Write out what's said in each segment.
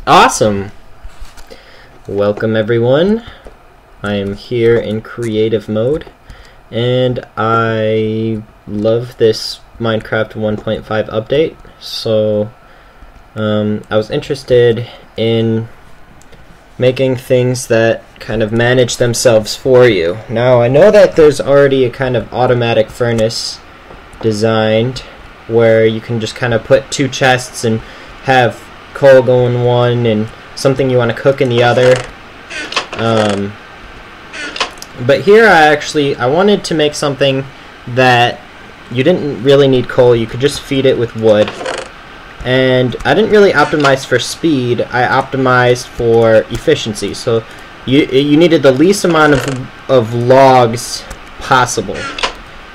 Awesome! Welcome everyone. I am here in creative mode and I love this Minecraft 1.5 update, so I was interested in making things that kind of manage themselves for you. Now I know that there's already a kind of automatic furnace designed where you can just kind of put two chests and have coal go in one and something you want to cook in the other. But here I wanted to make something that you didn't really need coal, you could just feed it with wood. And I didn't really optimize for speed, I optimized for efficiency. So you needed the least amount of logs possible.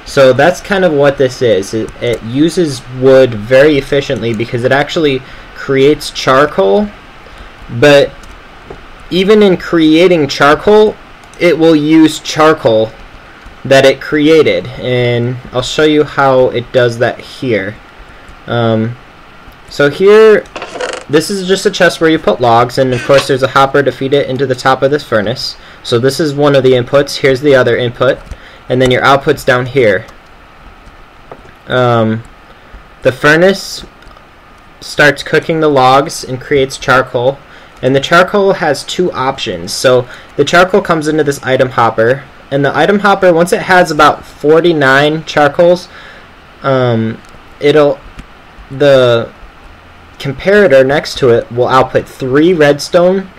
So that's kind of what this is. It uses wood very efficiently because it actually creates charcoal, but even in creating charcoal, it will use charcoal that it created, and I'll show you how it does that here. So here, this is just a chest where you put logs, and of course there's a hopper to feed it into the top of this furnace. So this is one of the inputs, here's the other input, and then your output's down here. The furnace starts cooking the logs and creates charcoal, and the charcoal has two options. So the charcoal comes into this item hopper, and the item hopper, once it has about 49 charcoals, the comparator next to it will output 3 redstone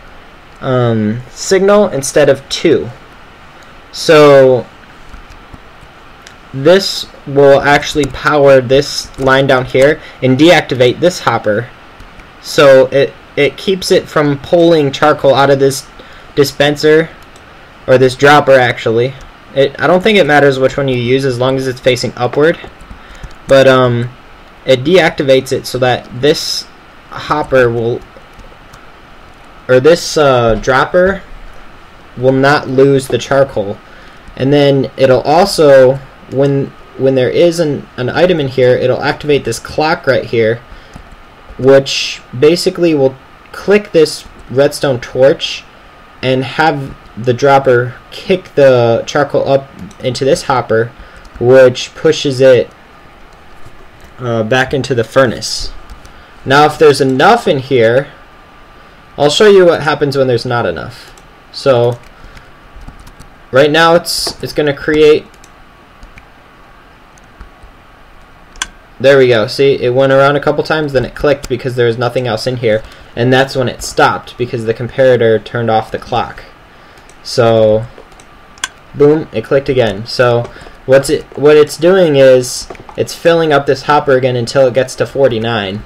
signal instead of 2. So this will actually power this line down here and deactivate this hopper. So it keeps it from pulling charcoal out of this dispenser, or this dropper actually. I don't think it matters which one you use as long as it's facing upward. But it deactivates it so that this hopper will, or this dropper will not lose the charcoal. And then it'll also, when there is an item in here, it'll activate this clock right here, which basically will click this redstone torch and have the dropper kick the charcoal up into this hopper, which pushes it back into the furnace. Now if there's enough in here, I'll show you what happens when there's not enough. So right now it's going to create. There we go. See, it went around a couple times, then it clicked because there was nothing else in here, and that's when it stopped because the comparator turned off the clock. So, boom, it clicked again. So, what it's doing is it's filling up this hopper again until it gets to 49,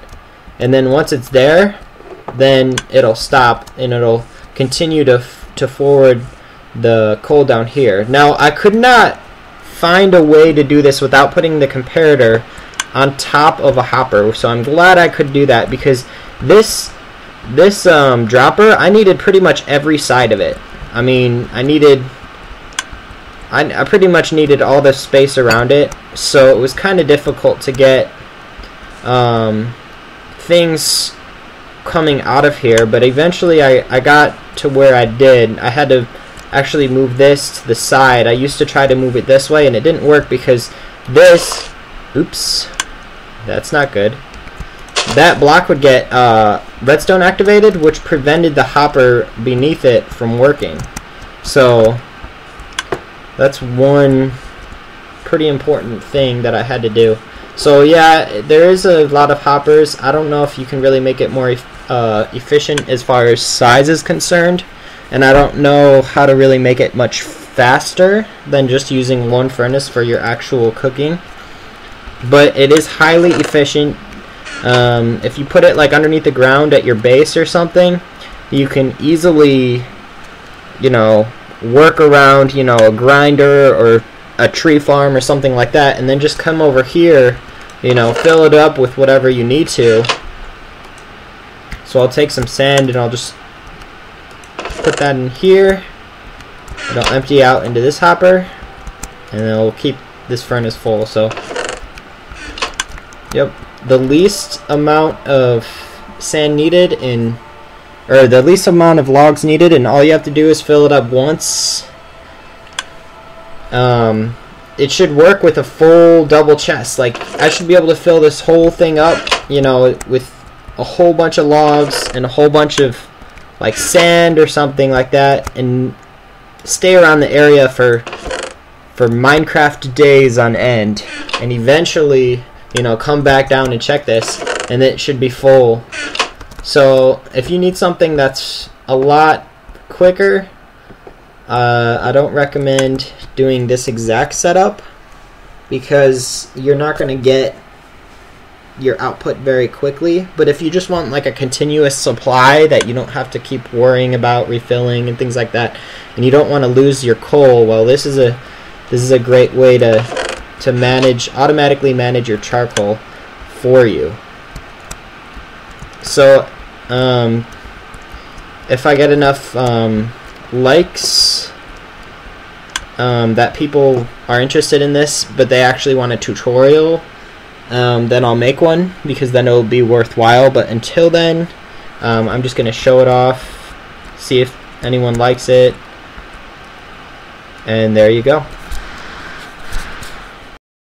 and then once it's there, then it'll stop and it'll continue to forward the coal down here. Now, I could not find a way to do this without putting the comparator on top of a hopper, so I'm glad I could do that, because this dropper, I needed pretty much every side of it. I mean, I pretty much needed all the space around it, so it was kind of difficult to get things coming out of here, but eventually I got to where I did. I had to actually move this to the side. I used to try to move it this way, and it didn't work because this, oops, that's not good. That block would get redstone activated, which prevented the hopper beneath it from working. So that's one pretty important thing that I had to do. So yeah, there is a lot of hoppers. I don't know if you can really make it more efficient as far as size is concerned, and I don't know how to really make it much faster than just using one furnace for your actual cooking. But it is highly efficient. If you put it like underneath the ground at your base or something, you can easily, you know, work around, you know, a grinder or a tree farm or something like that, and then just come over here, you know, fill it up with whatever you need to. So I'll take some sand and I'll just put that in here. It'll empty out into this hopper, and it'll keep this furnace full. So yep, the least amount of sand needed in or the least amount of logs needed, and all you have to do is fill it up once. It should work with a full double chest. Like, I should be able to fill this whole thing up, you know, with a whole bunch of logs and a whole bunch of like sand or something like that, and stay around the area for Minecraft days on end, and eventually, you know, come back down and check this, and it should be full. So if you need something that's a lot quicker, I don't recommend doing this exact setup, because you're not going to get your output very quickly. But if you just want like a continuous supply that you don't have to keep worrying about refilling and things like that, and you don't want to lose your coal, well, this is a great way to automatically manage your charcoal for you. So if I get enough likes that people are interested in this, but they actually want a tutorial, then I'll make one, because then it'll be worthwhile. But until then, I'm just going to show it off, see if anyone likes it, and there you go.